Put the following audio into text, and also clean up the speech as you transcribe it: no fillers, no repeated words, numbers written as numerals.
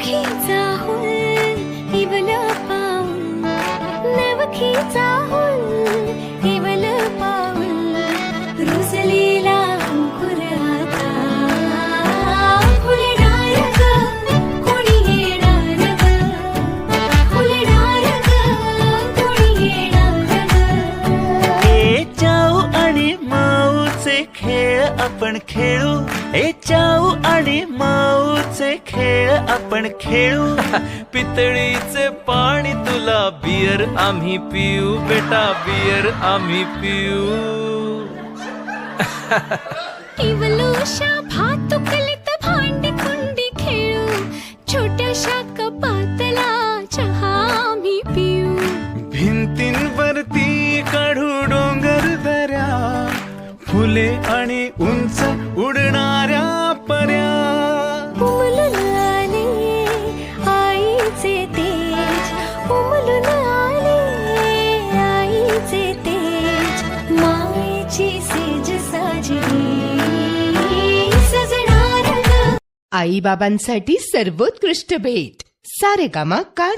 नवखीचा हुल इवल पाऊल, नवखीचा हुल इवल पाऊल, रुजलेला अंकुर आता फुलणार ग, कोणी येणार ग, फुलणार ग, कोणी येणार ग. ए चाऊ आणि माऊचे खेळ आपण खेळू, ए चाऊ आणि माऊचे खेळ आपण खेळू. पितळीचे पाणी तुला, बियर आम्ही पिऊ बेटा, बियर आम्ही पिऊ. इवलूशा भातुकलीत भांडी कुंडी खेळू, छोट्याशा कपातला चहा आम्ही पिऊ. भिंतींवरती काढू डोंगर दऱ्या, फुले आणि उंच उडणाऱ्या पर्या. उमलून आले आईचे तेज, उमलून आले आईचे तेज, मायेची सेज साजली सजणार ग. आई बाबांसाठी सर्वोत्कृष्ट भेट सारेगामा कार